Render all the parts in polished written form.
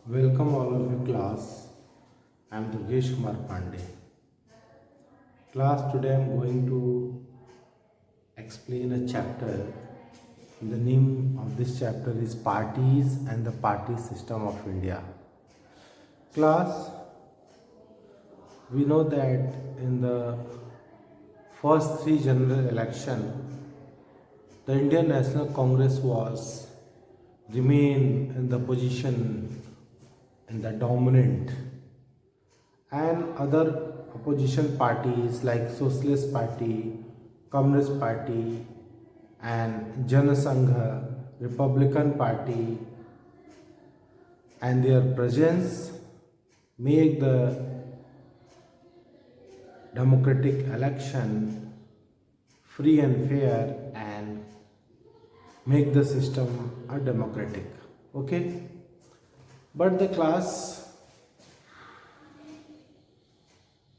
Welcome all of you class. I am Durgesh Kumar Pandey. Class, today I am going to explain a chapter. The name of this chapter is Parties and the Party System of India. Class, we know that in the first three general election, the Indian National Congress was remain in the position in the dominant, and other opposition parties like Socialist Party, Communist Party, and Janasangha, Republican Party, and their presence make the democratic election free and fair and make the system a democratic. Okay, but the class,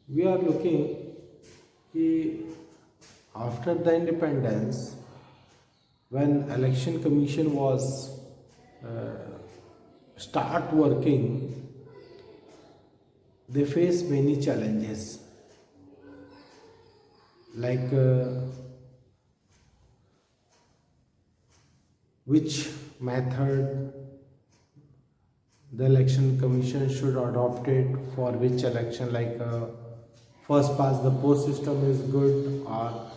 we are looking कि after the independence, when election commission was start working, they face many challenges like which method the election commission should adopt it for which election, like first past the post system is good or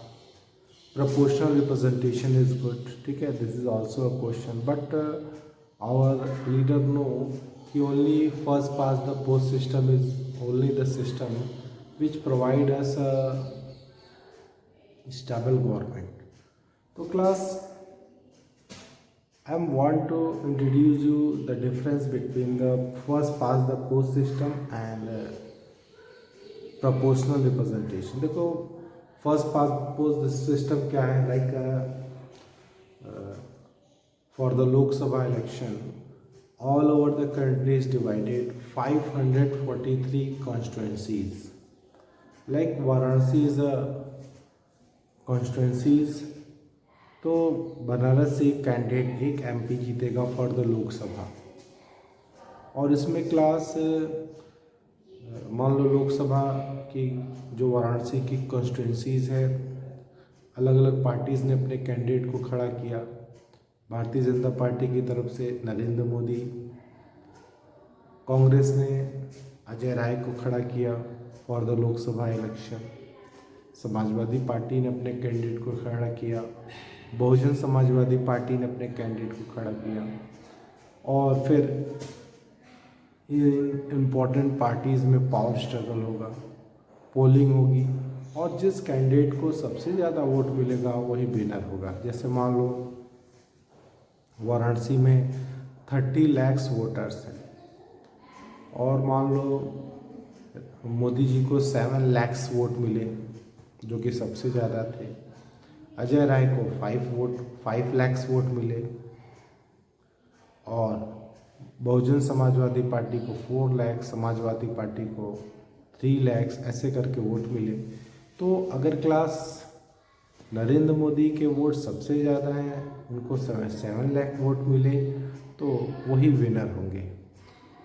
proportional representation is good. ठीक है, this is also a question, but our leader know कि only first past the post system is only the system which provide us a stable government. So class, I want to introduce you the difference between the first past the post system and proportional representation. देखो first past post system क्या है, like for the Lok Sabha election all over the country is divided 543 constituencies. Like Varanasi is a constituencies, तो बनारस से एक candidate एक MP जीतेगा for the Lok Sabha. और इसमें क्लास मान लो लोकसभा की जो वाराणसी की कॉन्स्टिट्यूंसीज़ है, अलग अलग पार्टीज़ ने अपने कैंडिडेट को खड़ा किया। भारतीय जनता पार्टी की तरफ से नरेंद्र मोदी, कांग्रेस ने अजय राय को खड़ा किया for the Lok Sabha election, Samajwadi party ने अपने कैंडिडेट को खड़ा किया, बहुजन समाजवादी पार्टी ने अपने कैंडिडेट को खड़ा किया। और फिर इम्पोर्टेंट पार्टीज़ में पावर स्ट्रगल होगा, पोलिंग होगी, और जिस कैंडिडेट को सबसे ज़्यादा वोट मिलेगा वही विनर होगा। जैसे मान लो वाराणसी में 30 लाख वोटर्स हैं और मान लो मोदी जी को 7 लाख वोट मिले जो कि सबसे ज़्यादा थे, अजय राय को 5 लाख वोट मिले और बहुजन समाजवादी पार्टी को 4 लाख, समाजवादी पार्टी को 3 लाख, ऐसे करके वोट मिले। तो अगर क्लास नरेंद्र मोदी के वोट सबसे ज़्यादा हैं, उनको 7 लाख वोट मिले, तो वही विनर होंगे।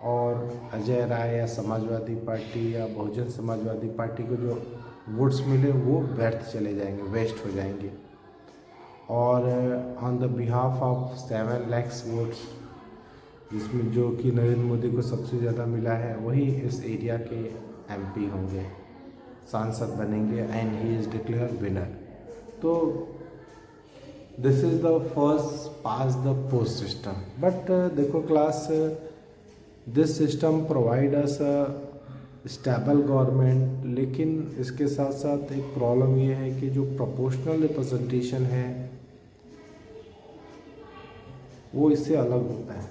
और अजय राय या समाजवादी पार्टी या बहुजन समाजवादी पार्टी को जो वोट्स मिले वो व्यर्थ चले जाएंगे, वेस्ट हो जाएंगे। और on the behalf of 7 lakh votes, जिसमें जो कि नरेंद्र मोदी को सबसे ज़्यादा मिला है, वही इस एरिया के एमपी होंगे, सांसद बनेंगे, and he is declare winner. तो this is the first pass the post system. But देखो class, this system provide us a stable government, लेकिन इसके साथ साथ एक प्रॉब्लम ये है कि जो प्रोपोर्शनल रिप्रेजेंटेशन है वो इससे अलग होता है।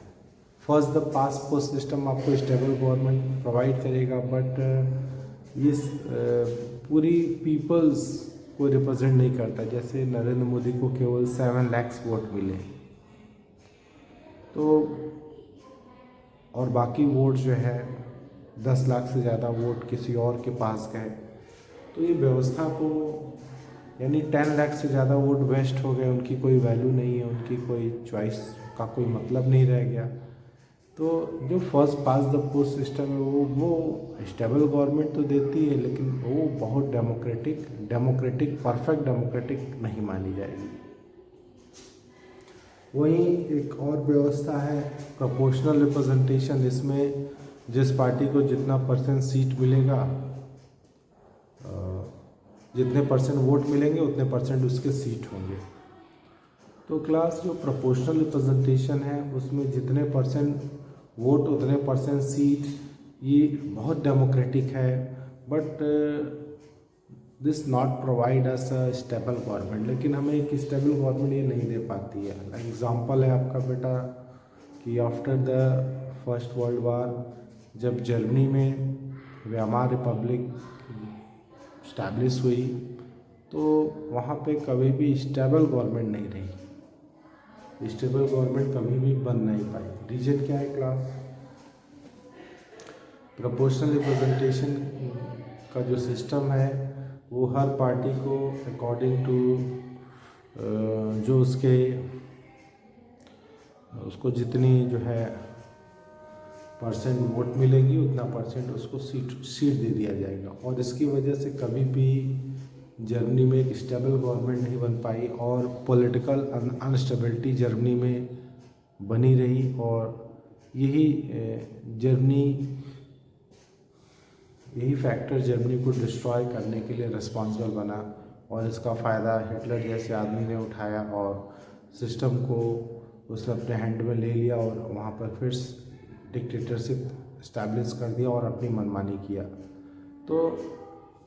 First the pass post system आपको स्टेबल गवर्नमेंट प्रोवाइड करेगा, बट ये पूरी पीपल्स को रिप्रेजेंट नहीं करता। जैसे नरेंद्र मोदी को केवल 7 लाख वोट मिले, तो और बाकी वोट जो है 10 लाख से ज़्यादा वोट किसी और के पास गए, तो ये व्यवस्था को, यानी 10 लाख से ज़्यादा वोट वेस्ट हो गए, उनकी कोई वैल्यू नहीं है, उनकी कोई चॉइस का कोई मतलब नहीं रह गया। तो जो first pass the post system है वो स्टेबल गवर्नमेंट तो देती है, लेकिन वो बहुत डेमोक्रेटिक परफेक्ट डेमोक्रेटिक नहीं मानी जाएगी। वहीं एक और व्यवस्था है प्रोपोर्शनल रिप्रेजेंटेशन। इसमें जिस पार्टी को जितना परसेंट सीट मिलेगा, जितने परसेंट वोट मिलेंगे उतने परसेंट उसके सीट होंगे। तो क्लास जो प्रोपोर्शनल रिप्रेजेंटेशन है उसमें जितने परसेंट वोट उतने परसेंट सीट, ये बहुत डेमोक्रेटिक है, but this not provide us a stable government. लेकिन हमें एक स्टेबल गवर्नमेंट ये नहीं दे पाती है। एग्जांपल है आपका बेटा कि after the first world war जब जर्मनी में वेमार रिपब्लिक स्टैब्लिश हुई, तो वहाँ पे कभी भी स्टेबल गवर्नमेंट नहीं रही। स्टेबल गवर्नमेंट कभी भी बन नहीं पाई। रीजन क्या है क्लास? प्रोपोर्शनल रिप्रेजेंटेशन का जो सिस्टम है वो हर पार्टी को अकॉर्डिंग टू जो उसको जितनी जो है परसेंट वोट मिलेगी उतना परसेंट उसको सीट दे दिया जाएगा। और इसकी वजह से कभी भी जर्मनी में एक स्टेबल गवर्नमेंट नहीं बन पाई और पॉलिटिकल अनस्टेबिलिटी जर्मनी में बनी रही। और यही फैक्टर जर्मनी को डिस्ट्रॉय करने के लिए रिस्पॉन्सिबल बना। और इसका फ़ायदा हिटलर जैसे आदमी ने उठाया और सिस्टम को उसने अपने हैंड में ले लिया और वहाँ पर फिर डिक्टेटरशिप इस्टेब्लिश कर दिया और अपनी मनमानी किया। तो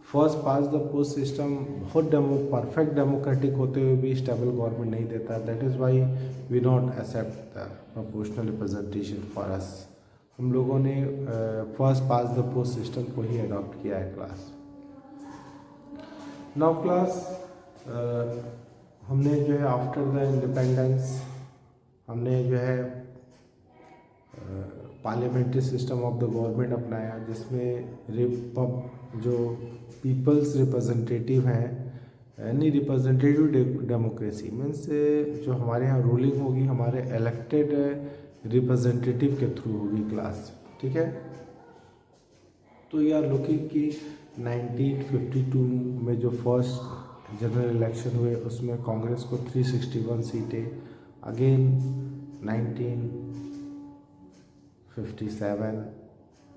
first pass the post system बहुत परफेक्ट डेमोक्रेटिक होते हुए भी स्टेबल गवर्नमेंट नहीं देता। That is why we not accept the proportional representation for us. हम लोगों ने first pass the post system को ही अडॉप्ट किया है क्लास। नाउ क्लास हमने जो है आफ्टर द इंडिपेंडेंस हमने जो है parliamentary system of the government अपनाया, जिसमें जो पीपल्स रिप्रेजेंटेटिव हैं, यानी रिप्रेजेंटेटिव डेमोक्रेसी मीन्स जो हमारे यहाँ रूलिंग होगी हमारे इलेक्टेड रिप्रेजेंटेटिव के थ्रू होगी क्लास। ठीक है, तो यार लुकिंग कि 1952 में जो फर्स्ट जनरल इलेक्शन हुए उसमें कांग्रेस को 361 सीटें, अगेन 1957,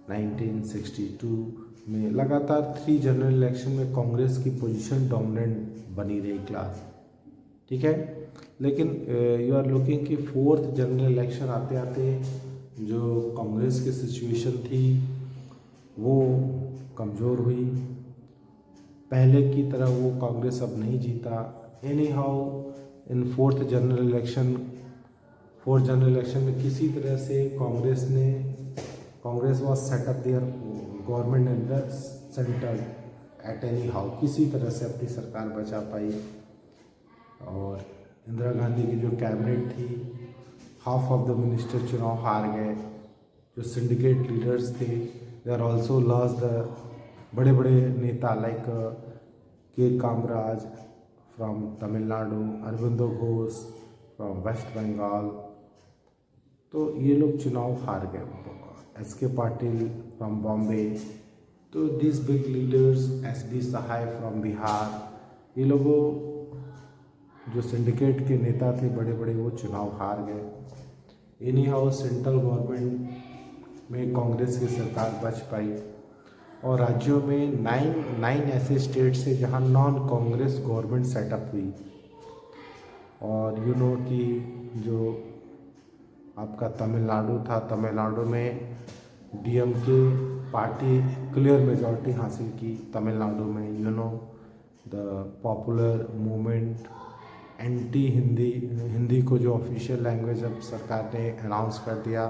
1962 में लगातार 3 जनरल इलेक्शन में कांग्रेस की पोजीशन डोमिनेंट बनी रही क्लास। ठीक है, लेकिन यू आर लुकिंग कि 4th जनरल इलेक्शन आते आते जो कांग्रेस की सिचुएशन थी वो कमज़ोर हुई। पहले की तरह वो कांग्रेस अब नहीं जीता। Any how in 4th general election में किसी तरह से Congress was set up there government in the centre at any how, किसी तरह से अपनी सरकार बचा पाई। और इंदिरा गांधी की जो कैबिनेट थी, हाफ ऑफ द मिनिस्टर चुनाव हार गए। जो सिंडिकेट लीडर्स थे they are also loss the बड़े बड़े नेता like K Kamaraj from Tamil Nadu, Aurobindo Ghosh from West Bengal, तो ये लोग चुनाव हार गए। एस.के. पाटिल फ्रॉम बॉम्बे, तो this big leaders, S.B.. Sahay from Bihar, ये लोगों जो सिंडिकेट के नेता थे बड़े बड़े वो चुनाव हार गए। एनी हाउ सेंट्रल गवर्नमेंट में कांग्रेस की सरकार बच पाई। और राज्यों में 9 ऐसे स्टेट्स हैं जहां नॉन कांग्रेस गवर्नमेंट सेटअप हुई। और यू नो कि जो आपका तमिलनाडु था, तमिलनाडु में डीएमके पार्टी क्लियर मेजॉरिटी हासिल की तमिलनाडु में। You know the popular movement anti Hindi को जो ऑफिशियल लैंग्वेज अब सरकार ने अनाउंस कर दिया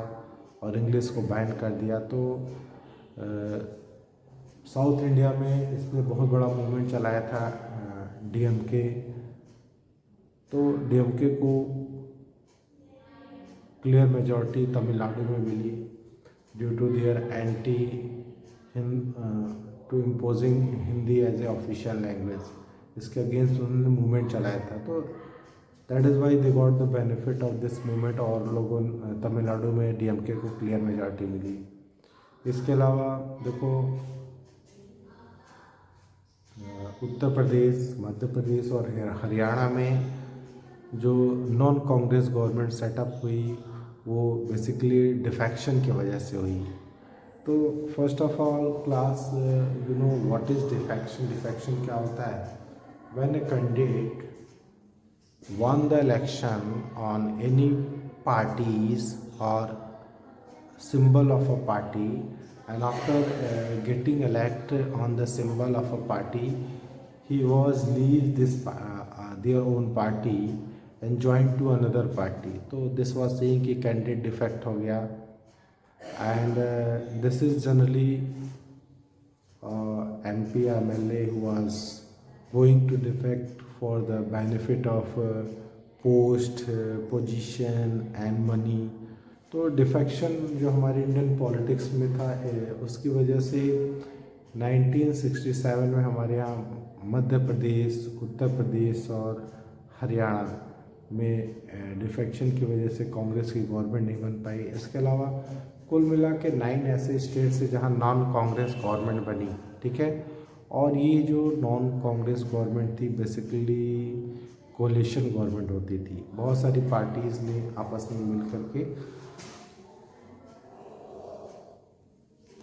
और इंग्लिश को बैन कर दिया, तो साउथ इंडिया में इसने बहुत बड़ा मूवमेंट चलाया था डीएमके। तो डीएमके को क्लियर मेजॉरिटी तमिलनाडु में मिली due to their anti to imposing Hindi as a official language. इसके अगेंस्ट उन्होंने मूवमेंट चलाया था। तो that is why they got the benefit of this movement और लोगों तमिलनाडु में डीएमके को क्लियर मेजॉरिटी मिली। इसके अलावा देखो उत्तर प्रदेश, मध्य प्रदेश और हरियाणा में जो नॉन कांग्रेस गवर्नमेंट सेटअप हुई वो बेसिकली डिफेक्शन की वजह से हुई। तो first of all class you know what is defection. Defection क्या होता है? When a candidate won the election on any parties or symbol of a party, and after getting elected on the symbol of a party, he was leave this their own party and joined to another party. So this was saying कि candidate defect हो गया, and this is generally MP MLA who was going to defect for the benefit of post, position and money। तो defection जो हमारे Indian politics में था उसकी वजह से 1967 में हमारे यहाँ मध्य प्रदेश, उत्तर प्रदेश और हरियाणा में डिफेक्शन की वजह से कांग्रेस की गवर्नमेंट नहीं बन पाई। इसके अलावा कुल मिला के 9 ऐसे स्टेट्स हैं जहाँ नॉन कांग्रेस गवर्नमेंट बनी, ठीक है। और ये जो नॉन कांग्रेस गवर्नमेंट थी बेसिकली कोलिशन गवर्नमेंट होती थी। बहुत सारी पार्टीज़ ने आपस में मिल करके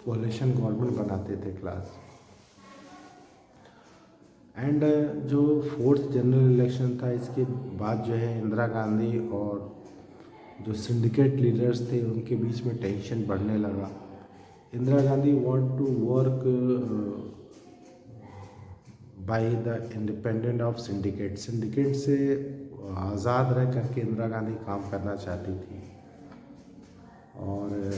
कोलिशन गवर्नमेंट बनाते थे क्लास। एंड जो 4th जनरल इलेक्शन था इसके बाद जो है इंदिरा गांधी और जो सिंडिकेट लीडर्स थे उनके बीच में टेंशन बढ़ने लगा। Indira Gandhi want to work by the independent of syndicate. Syndicate से आज़ाद रह करके इंदिरा गांधी काम करना चाहती थी और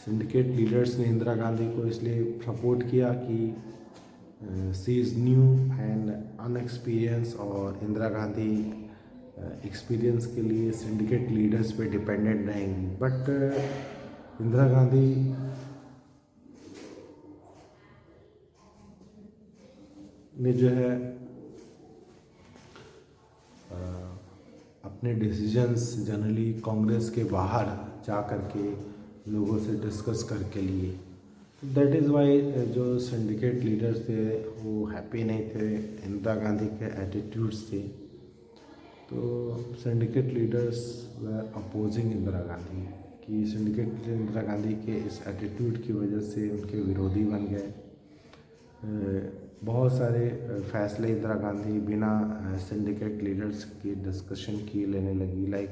सिंडिकेट लीडर्स ने इंदिरा गांधी को इसलिए सपोर्ट किया कि सी इज़ न्यू एंड अनएक्सपीरियंस और इंदिरा गांधी एक्सपीरियंस के लिए सिंडिकेट लीडर्स पे डिपेंडेंट रहेंगी। बट इंदिरा गांधी ने जो है अपने डिसीजंस जनरली कांग्रेस के बाहर जा कर के लोगों से डिस्कस करके लिए। दैट इज़ वाई जो सिंडिकेट लीडर्स थे वो हैप्पी नहीं थे इंदिरा गांधी के एटीट्यूड से। तो सिंडिकेट लीडर्स व अपोजिंग इंदिरा गांधी कि सिंडिकेट इंदिरा गांधी के इस एटीट्यूड की वजह से उनके विरोधी बन गए। बहुत सारे फैसले इंदिरा गांधी बिना सिंडिकेट लीडर्स की डिस्कशन किए लेने लगी। लाइक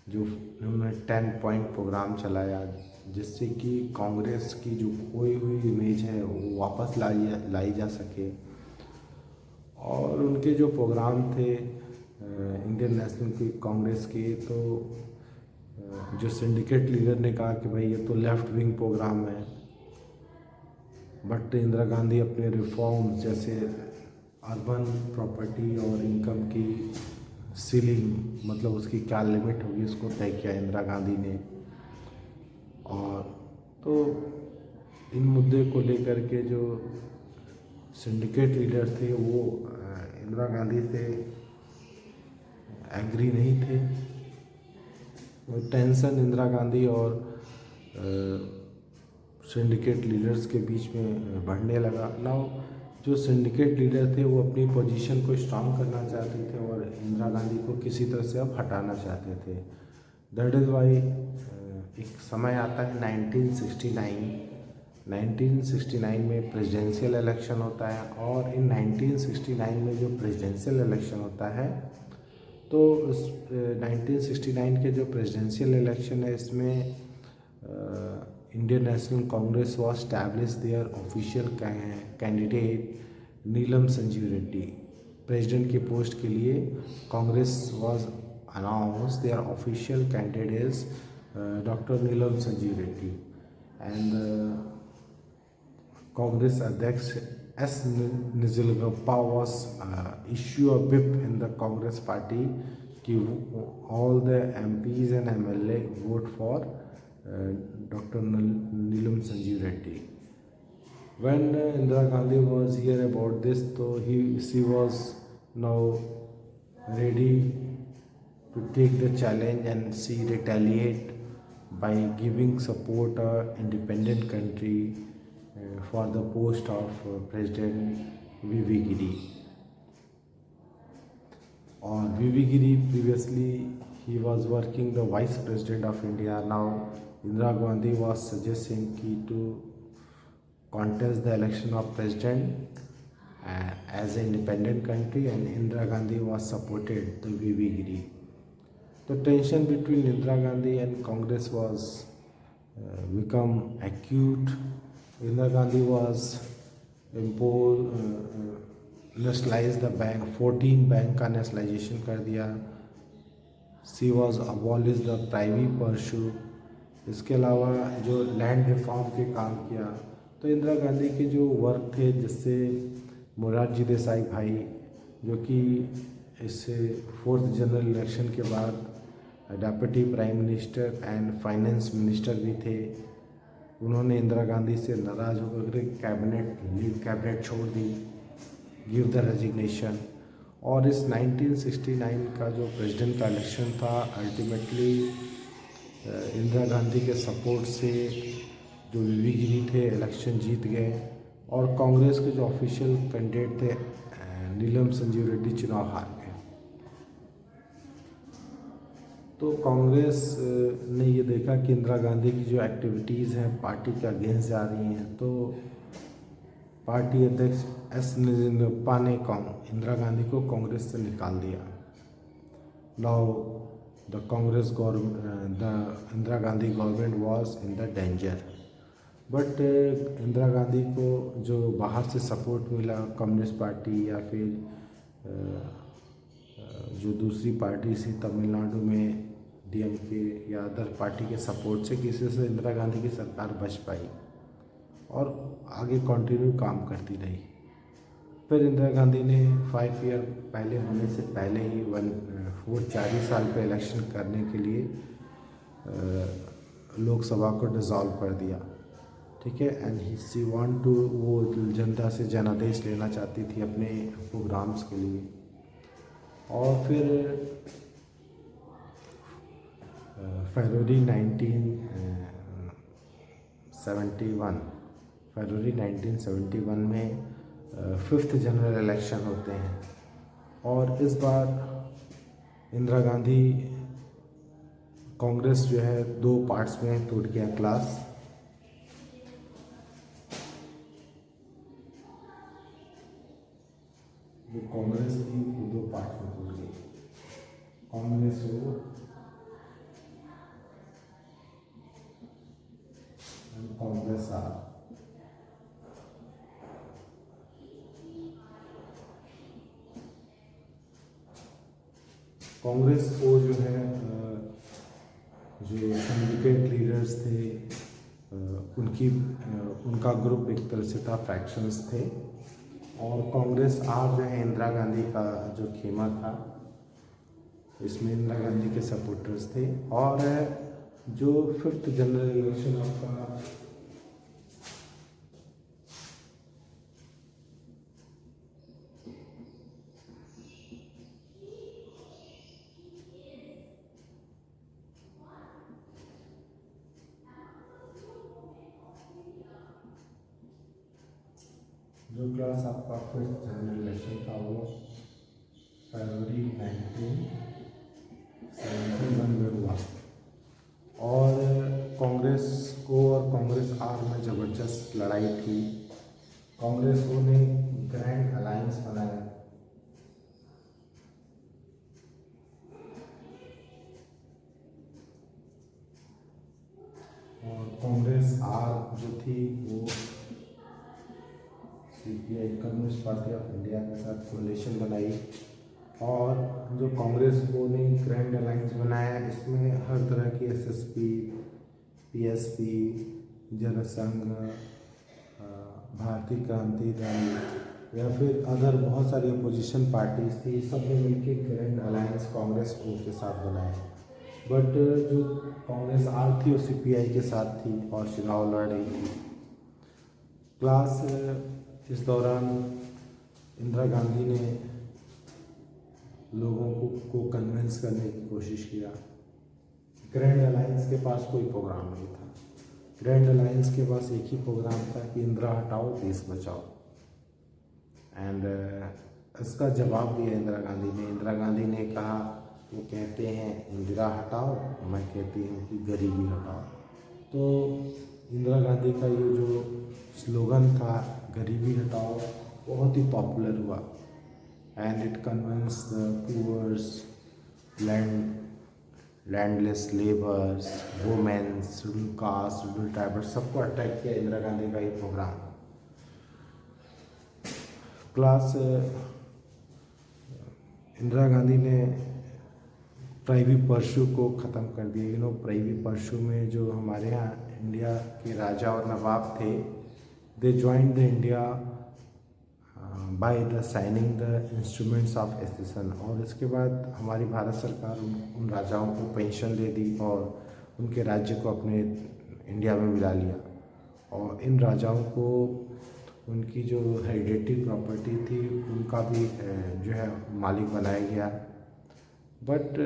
जो उन्होंने 10 पॉइंट प्रोग्राम चलाया जिससे कि कांग्रेस की जो खोई हुई इमेज है वो वापस लाई जा सके। और उनके जो प्रोग्राम थे इंडियन नेशनल कांग्रेस के, तो जो सिंडिकेट लीडर ने कहा कि भाई ये तो लेफ़्ट विंग प्रोग्राम है, बट इंदिरा गांधी अपने रिफॉर्म्स जैसे अर्बन प्रॉपर्टी और इनकम की सीलिंग मतलब उसकी क्या लिमिट होगी उसको तय किया इंदिरा गांधी ने। और तो इन मुद्दे को लेकर के जो सिंडिकेट लीडर थे वो इंदिरा गांधी से एग्री नहीं थे। वो टेंशन इंदिरा गांधी और सिंडिकेट लीडर्स के बीच में बढ़ने लगा। नाउ जो सिंडिकेट लीडर थे वो अपनी पोजीशन को स्ट्रांग करना चाहते थे और इंदिरा गांधी को किसी तरह से अब हटाना चाहते थे। दैट इज़ वाई एक समय आता है 1969 में प्रेसिडेंशियल इलेक्शन होता है। और इन 1969 में जो प्रेसिडेंशियल इलेक्शन होता है तो उस 1969 के जो प्रेसिडेंशियल इलेक्शन है इसमें Indian national Congress was establish their official candidate Neelam Sanjiva Reddy. President के पोस्ट के लिए Congress was announce their official candidate is doctor Neelam Sanjiva Reddy. And Congress अध्यक्ष S Nijalingappa was issue a whip in the Congress party कि all the MPs and MLA vote for Dr. Neelam Sanjeev Reddy. When Indira Gandhi was hear about this, so she was now ready to take the challenge and see retaliate by giving support a independent country for the post of President VV Giri. Or VV Giri previously he was working the Vice President of India. Now Indira Gandhi was suggesting to contest the election of President as an independent country, and Indira Gandhi was supported the VV Giri. The tension between Indira Gandhi and Congress was become acute. Indira Gandhi was nationalize the bank, 14 bank का nationalization कर दिया. She was abolish the privy pursuit. इसके अलावा जो land reform के काम किया. तो इंदिरा गांधी के जो वर्क थे, जिससे मोरारजी देसाई भाई, जो कि इससे 4th जनरल इलेक्शन के बाद deputy prime minister and finance minister भी थे, उन्होंने इंदिरा गांधी से नाराज़ होकर कैबिनेट छोड़ दी, गिव द रेजिग्नेशन. और इस 1969 का जो प्रेसिडेंट का इलेक्शन था, अल्टीमेटली इंदिरा गांधी के सपोर्ट से जो वीवी गिरी थे इलेक्शन जीत गए, और कांग्रेस के जो ऑफिशियल कैंडिडेट थे नीलम संजीव रेड्डी चुनाव हार गए. तो कांग्रेस ने ये देखा कि इंदिरा गांधी की जो एक्टिविटीज़ हैं पार्टी के अगेंस्ट जा रही हैं, तो पार्टी अध्यक्ष एस निजप्पा ने इंदिरा गांधी को कांग्रेस से निकाल दिया. Now the Congress government, the Indira Gandhi government was in the danger. But Indira Gandhi को जो बाहर से सपोर्ट मिला, कम्युनिस्ट पार्टी या फिर जो दूसरी पार्टी थी तमिलनाडु में डीएमके या अदर पार्टी के सपोर्ट से, किसी से इंदिरा गांधी की सरकार बच पाई और आगे कंटिन्यू काम करती रही. फिर इंदिरा गांधी ने 5 ईयर पहले होने से पहले ही 4 साल पे इलेक्शन करने के लिए लोकसभा को डिसॉल्व कर दिया. ठीक है. एंड सी वांट टू, वो जनता से जनादेश लेना चाहती थी अपने प्रोग्राम्स के लिए. और फिर फरवरी 1971 में 5th जनरल इलेक्शन होते हैं. और इस बार इंदिरा गांधी, कांग्रेस जो है 2 पार्ट्स में टूट गया क्लास. जो कांग्रेस थी वो 2 पार्ट में टूट गई. कांग्रेस हो कांग्रेस आ. कांग्रेस को जो है जो सिंडिकेट लीडर्स थे, उनका ग्रुप एक तरह से था, फ्रैक्शंस थे. और कांग्रेस आर जो है इंदिरा गांधी का जो खेमा था, इसमें इंदिरा गांधी के सपोर्टर्स थे. और जो 5th जनरल इलेक्शन आपका जो क्लास आपका 5th जनरल इलेक्शन था वो फरवरी 1971 में हुआ. और कांग्रेस को और कांग्रेस आर में ज़बरदस्त लड़ाई थी. कांग्रेस को ने ग्रैंड अलायंस बनाया. और कांग्रेस आर जो थी वो CPI, communist party of India के साथ कोलिशन बनाई. और जो कांग्रेस को ने ग्रैंड अलायंस बनाया, इसमें हर तरह की एसएसपी, पीएसपी, जनसंघ, भारतीय क्रांति दल या फिर अदर बहुत सारी अपोजिशन पार्टीज थी, सब ने मिलकर ग्रैंड अलायंस कांग्रेस को के साथ बनाया. बट जो कांग्रेस आर थी वो सीपीआई के साथ थी और चुनाव लड़ रही थी. क्लास इस दौरान इंदिरा गांधी ने लोगों को कन्विंस करने की कोशिश किया। ग्रैंड अलायंस के पास कोई प्रोग्राम नहीं था। ग्रैंड अलायंस के पास एक ही प्रोग्राम था कि इंदिरा हटाओ देश बचाओ। एंड इसका जवाब दिया इंदिरा गांधी ने। इंदिरा गांधी ने कहा, वो कहते हैं इंदिरा हटाओ, मैं कहती हूँ कि गरीबी हटाओ। तो इंदिरा गांधी का ये जो स्लोगन था गरीबी हटाओ बहुत ही पॉपुलर हुआ। And it convince the poors, landless labours, womens, schedule caste, schedule tribals, सबको अट्रैक्ट किया इंदिरा गांधी का ये प्रोग्राम। क्लास इंदिरा गांधी ने प्राइवी पर्शू को ख़त्म कर दिया। प्राइवी पर्शू में जो हमारे यहाँ इंडिया के राजा और नवाब थे, they joined the India by the signing the instruments of accession. और इसके बाद हमारी भारत सरकार उन राजाओं को पेंशन दे दी और उनके राज्य को अपने इंडिया में मिला लिया। और इन राजाओं को उनकी जो हेरिडेटरी प्रॉपर्टी थी उनका भी जो है मालिक बनाया गया। बट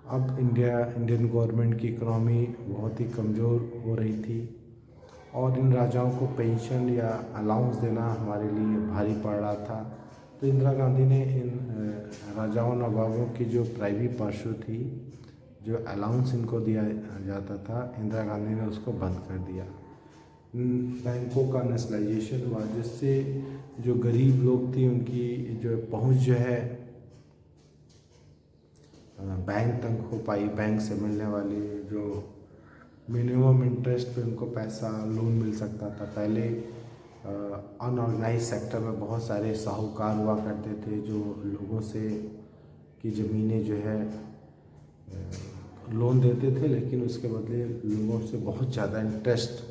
अब इंडियन गवर्नमेंट की इकोनॉमी बहुत ही कमज़ोर हो रही थी और इन राजाओं को पेंशन या अलाउंस देना हमारे लिए भारी पड़ रहा था। तो इंदिरा गांधी ने इन राजाओं नवाबों की जो प्राइवी पर्शू थी, जो अलाउंस इनको दिया जाता था, इंदिरा गांधी ने उसको बंद कर दिया। बैंकों का नेशनलाइजेशन हुआ जिससे जो गरीब लोग थे उनकी जो पहुंच जो है बैंक तक हो पाई। बैंक से मिलने वाली जो मिनिमम इंटरेस्ट पे उनको पैसा लोन मिल सकता था। पहले अनऑर्गेनाइज सेक्टर में बहुत सारे साहूकार हुआ करते थे जो लोगों से की ज़मीनें जो है लोन देते थे, लेकिन उसके बदले लोगों से बहुत ज़्यादा इंटरेस्ट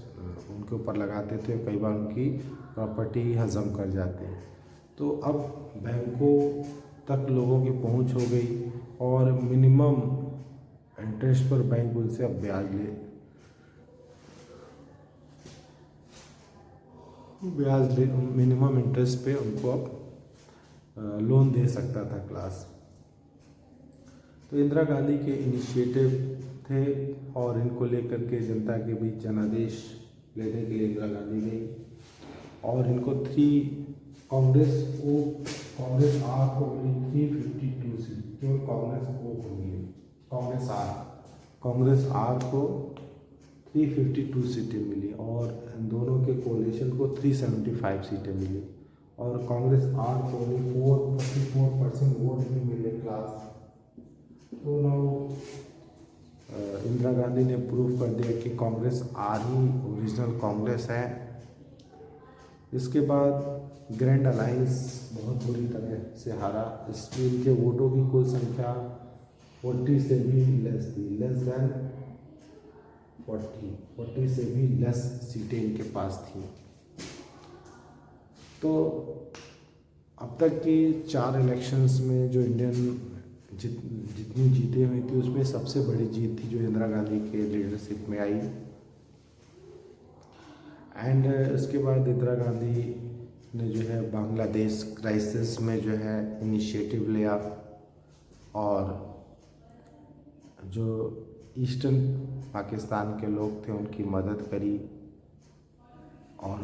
उनके ऊपर लगाते थे। कई बार उनकी प्रॉपर्टी हजम कर जाते। तो अब बैंकों तक लोगों की पहुंच हो गई और मिनिमम इंटरेस्ट पर बैंक उनसे अब ब्याज ले मिनिमम इंटरेस्ट पे उनको अब लोन दे सकता था क्लास। तो इंदिरा गांधी के इनिशिएटिव थे और इनको लेकर के जनता के बीच जनादेश लेने के लिए इंदिरा गांधी गई और इनको कांग्रेस आर को मिली 352 सीट। केवल कांग्रेस को मिली, कांग्रेस आर को 352 सीटें मिली और दोनों के कोalition को 375 सीटें मिली और कांग्रेस आर को 44% वोट भी मिले क्लास। तो नाउ इंदिरा गांधी ने प्रूव कर दिया कि कांग्रेस आर ही ओरिजिनल कांग्रेस है। इसके बाद ग्रैंड अलायंस बहुत बुरी तरह से हारा। इसमें इनके वोटों की कुल संख्या 40 से भी लेस थी, लेस देन 40 से भी लेस सीटें इनके पास थी। तो अब तक की 4 इलेक्शंस में जो इंडियन जितनी जीतें हुई थी उसमें सबसे बड़ी जीत थी जो इंदिरा गांधी के लीडरशिप में आई। एंड उसके बाद इंदिरा गांधी ने जो है बांग्लादेश क्राइसिस में जो है इनिशिएटिव लिया और जो ईस्टर्न पाकिस्तान के लोग थे उनकी मदद करी और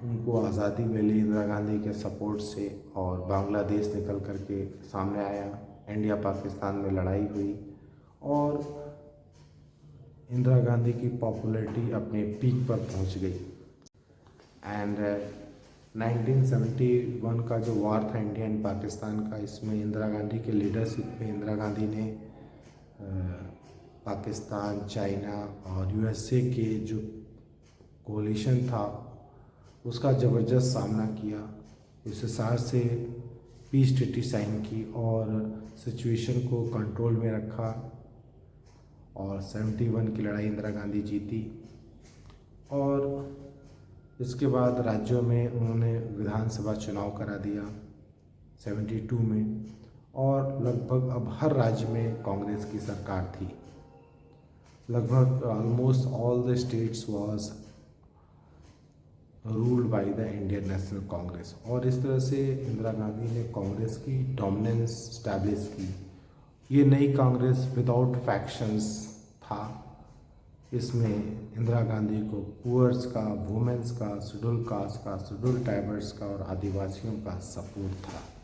उनको आज़ादी मिली इंदिरा गांधी के सपोर्ट से और बांग्लादेश निकल कर के सामने आया। इंडिया पाकिस्तान में लड़ाई हुई और इंदिरा गांधी की पॉपुलैरिटी अपने पीक पर पहुंच गई। एंड 1971 का जो वार था इंडिया एंड पाकिस्तान का, इसमें इंदिरा गांधी के लीडरशिप में इंदिरा गांधी ने पाकिस्तान, चाइना और यूएसए के जो कोलिशन था उसका ज़बरदस्त सामना किया। उस हिसाब से पीस ट्रीटी साइन की और सिचुएशन को कंट्रोल में रखा और 71 की लड़ाई इंदिरा गांधी जीती। और इसके बाद राज्यों में उन्होंने विधानसभा चुनाव करा दिया 72 में और लगभग अब हर राज्य में कांग्रेस की सरकार थी। लगभग almost all the states was ruled by the Indian national Congress. और इस तरह से इंदिरा गांधी ने कांग्रेस की डोमिनेंस स्टैब्लिश की। ये नई कांग्रेस विदाउट फैक्शंस था। इसमें इंदिरा गांधी को पुअर्स का, वुमेन्स का, शेड्यूल कास्ट का, शेड्यूल ट्राइबर्स का और आदिवासियों का सपोर्ट था।